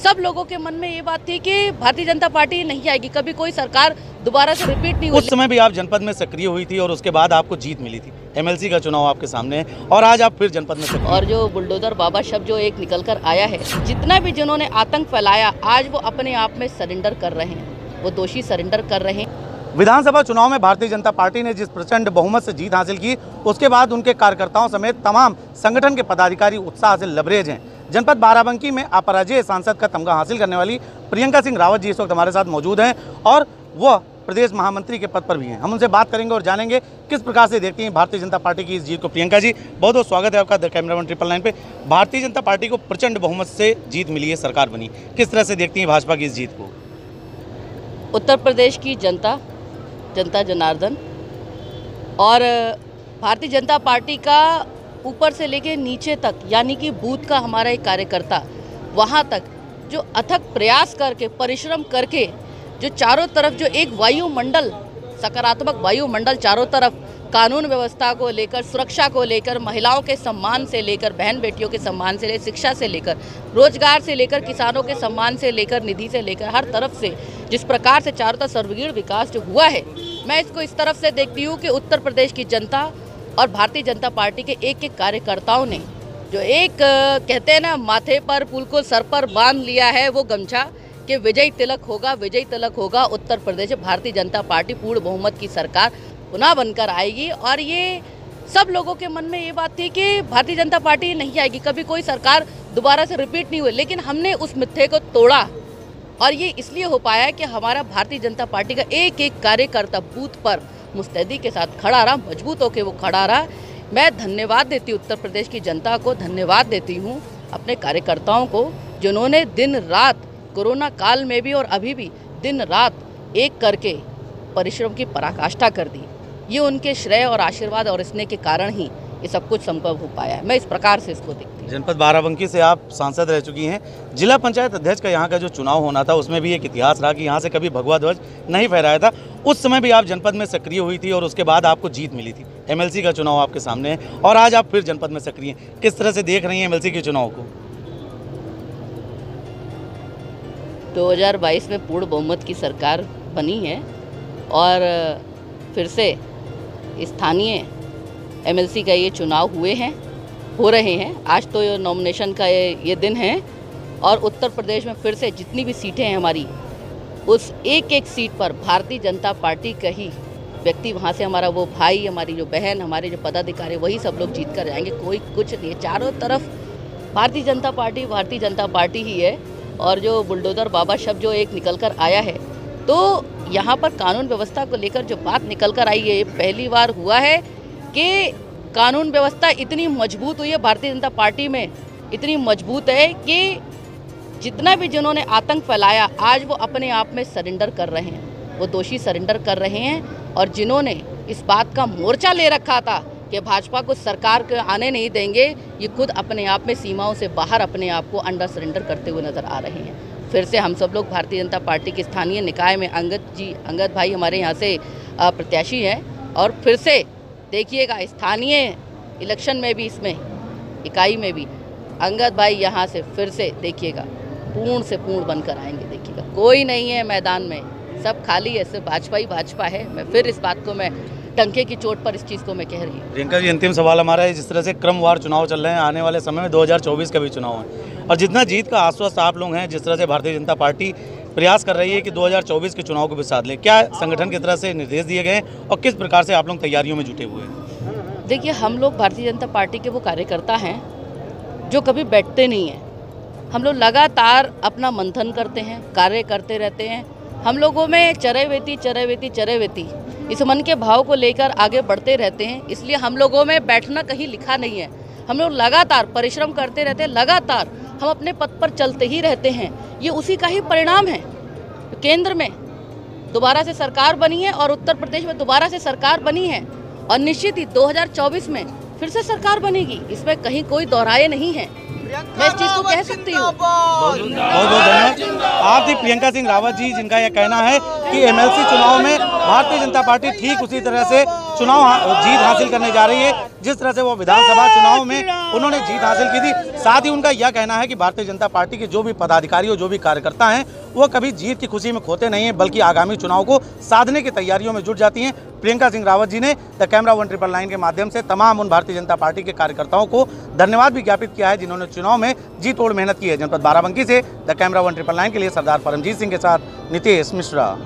सब लोगों के मन में ये बात थी कि भारतीय जनता पार्टी नहीं आएगी, कभी कोई सरकार दोबारा से रिपीट नहीं उस समय भी आप जनपद में सक्रिय हुई थी और उसके बाद आपको जीत मिली थी। एमएलसी का चुनाव आपके सामने है और आज आप फिर जनपद में सक्रिय। और जो बुलडोजर बाबा शब्द जो एक निकल कर आया है, जितना भी जिन्होंने आतंक फैलाया आज वो अपने आप में सरेंडर कर रहे हैं, वो दोषी सरेंडर कर रहे हैं। विधानसभा चुनाव में भारतीय जनता पार्टी ने जिस प्रचंड बहुमत से जीत हासिल की, उसके बाद उनके कार्यकर्ताओं समेत तमाम संगठन के पदाधिकारी उत्साह से लबरेज हैं। जनपद बाराबंकी में अपराजेय सांसद का तमगा हासिल करने वाली प्रियंका सिंह रावत जी इस वक्त हमारे साथ मौजूद हैं और वह प्रदेश महामंत्री के पद पर भी हैं। हम उनसे बात करेंगे और जानेंगे किस प्रकार से देखती हैं भारतीय जनता पार्टी की इस जीत को। प्रियंका जी, बहुत बहुत स्वागत है आपका द कैमरामैन 999 पे। भारतीय जनता पार्टी को प्रचंड बहुमत से जीत मिली है, सरकार बनी, किस तरह से देखती हैं भाजपा की इस जीत को? उत्तर प्रदेश की जनता जनार्दन और भारतीय जनता पार्टी का ऊपर से लेके नीचे तक, यानी कि बूथ का हमारा एक कार्यकर्ता वहाँ तक जो अथक प्रयास करके, परिश्रम करके, जो चारों तरफ जो एक वायुमंडल, सकारात्मक वायुमंडल चारों तरफ कानून व्यवस्था को लेकर, सुरक्षा को लेकर, महिलाओं के सम्मान से लेकर, बहन बेटियों के सम्मान से लेकर, शिक्षा से लेकर, रोजगार से लेकर, किसानों के सम्मान से लेकर, निधि से लेकर, हर तरफ से जिस प्रकार से चारों तरफ सर्वगीण विकास जो हुआ है, मैं इसको इस तरफ से देखती हूँ कि उत्तर प्रदेश की जनता और भारतीय जनता पार्टी के एक एक कार्यकर्ताओं ने जो एक कहते हैं ना, माथे पर फूल को सर पर बांध लिया है वो गमछा कि विजय तिलक होगा उत्तर प्रदेश में भारतीय जनता पार्टी पूर्ण बहुमत की सरकार पुनः बनकर आएगी। और ये सब लोगों के मन में ये बात थी कि भारतीय जनता पार्टी नहीं आएगी, कभी कोई सरकार दोबारा से रिपीट नहीं हुई, लेकिन हमने उस मिथ्ये को तोड़ा और ये इसलिए हो पाया कि हमारा भारतीय जनता पार्टी का एक एक कार्यकर्ता बूथ पर मुस्तैदी के साथ खड़ा रहा, मजबूत होकर वो खड़ा रहा। मैं धन्यवाद देती हूँ उत्तर प्रदेश की जनता को, धन्यवाद देती हूँ अपने कार्यकर्ताओं को, जिन्होंने दिन रात कोरोना काल में भी और अभी भी दिन रात एक करके परिश्रम की पराकाष्ठा कर दी। ये उनके श्रेय और आशीर्वाद और स्नेह के कारण ही ये सब कुछ संभव हो पाया है। मैं इस प्रकार से इसको देखती हूँ। जनपद बाराबंकी से आप सांसद रह चुकी हैं। जिला पंचायत अध्यक्ष का यहाँ का जो चुनाव होना था उसमें भी एक इतिहास रहा कि यहाँ से कभी भगवा ध्वज नहीं फहराया था। उस समय भी आप जनपद में सक्रिय हुई थी और उसके बाद आपको जीत मिली थी। एमएलसी का चुनाव आपके सामने है और आज आप फिर जनपद में सक्रिय हैं, किस तरह से देख रही हैं एमएलसी के चुनाव को? 2022 में पूर्ण बहुमत की सरकार बनी है और फिर से स्थानीय एमएलसी का ये चुनाव हो रहे हैं। आज तो नॉमिनेशन का ये दिन है और उत्तर प्रदेश में फिर से जितनी भी सीटें हैं हमारी, उस एक एक सीट पर भारतीय जनता पार्टी का ही व्यक्ति, वहाँ से हमारा वो भाई, हमारी जो बहन, हमारे जो पदाधिकारी, वही सब लोग जीत कर जाएंगे। कोई कुछ नहीं, चारों तरफ भारतीय जनता पार्टी ही है। और जो बुलडोजर बाबा शब्द जो एक निकल कर आया है, तो यहाँ पर कानून व्यवस्था को लेकर जो बात निकल कर आई है, ये पहली बार हुआ है कि कानून व्यवस्था इतनी मजबूत हुई है भारतीय जनता पार्टी में, इतनी मजबूत है कि जितना भी जिन्होंने आतंक फैलाया आज वो अपने आप में सरेंडर कर रहे हैं, वो दोषी सरेंडर कर रहे हैं। और जिन्होंने इस बात का मोर्चा ले रखा था कि भाजपा को सरकार के आने नहीं देंगे, ये खुद अपने आप में सीमाओं से बाहर अपने आप को अंडर सरेंडर करते हुए नज़र आ रहे हैं। फिर से हम सब लोग भारतीय जनता पार्टी के स्थानीय निकाय में अंगद भाई हमारे यहाँ से प्रत्याशी हैं और फिर से देखिएगा स्थानीय इलेक्शन में भी, इसमें इकाई में भी अंगद भाई यहाँ से फिर से देखिएगा पूर्ण से पूर्ण बनकर आएंगे। देखिएगा कोई नहीं है मैदान में, सब खाली है, सिर्फ भाजपा है। मैं फिर इस बात को, मैं टंके की चोट पर इस चीज़ को मैं कह रही हूँ। प्रियंका जी, अंतिम सवाल हमारा है, जिस तरह से क्रमवार चुनाव चल रहे हैं, आने वाले समय में 2024 का भी चुनाव है और जितना जीत का आश्वस्त आप लोग हैं, जिस तरह से भारतीय जनता पार्टी प्रयास कर रही है कि 2024 के चुनाव को भी साथ लें, क्या संगठन की तरफ से निर्देश दिए गए और किस प्रकार से आप लोग तैयारियों में जुटे हुए हैं? देखिए, हम लोग भारतीय जनता पार्टी के वो कार्यकर्ता हैं जो कभी बैठते नहीं हैं। हम लोग लगातार अपना मंथन करते हैं, कार्य करते रहते हैं। हम लोगों में चरैवेती इस मन के भाव को लेकर आगे बढ़ते रहते हैं। इसलिए हम लोगों में बैठना कहीं लिखा नहीं है। हम लोग लगातार परिश्रम करते रहते हैं, लगातार हम अपने पथ पर चलते ही रहते हैं। ये उसी का ही परिणाम है। केंद्र में दोबारा से सरकार बनी है और उत्तर प्रदेश में दोबारा से सरकार बनी है और निश्चित ही 2024 में फिर से सरकार बनेगी, इसमें कहीं कोई दोहराए नहीं है। मैं इस चीज को कह सकती हूँ। बहुत बहुत धन्यवाद। आप थी प्रियंका सिंह रावत जी, जिनका यह कहना है कि एमएलसी चुनाव में भारतीय जनता पार्टी ठीक उसी तरह से चुनाव जीत हासिल करने जा रही है जिस तरह से वो विधानसभा चुनाव में उन्होंने जीत हासिल की थी। साथ ही उनका यह कहना है कि भारतीय जनता पार्टी के जो भी पदाधिकारी और जो भी कार्यकर्ता हैं वो कभी जीत की खुशी में खोते नहीं हैं, बल्कि आगामी चुनाव को साधने की तैयारियों में जुट जाती हैं। प्रियंका सिंह रावत जी ने द कैमरा 199 के माध्यम से तमाम उन भारतीय जनता पार्टी के कार्यकर्ताओं को धन्यवाद भी ज्ञापित किया है जिन्होंने चुनाव में जी तोड़ मेहनत की है। जनपद बाराबंकी से द कैमरा 199 के लिए सरदार परमजीत सिंह के साथ नितेश मिश्रा।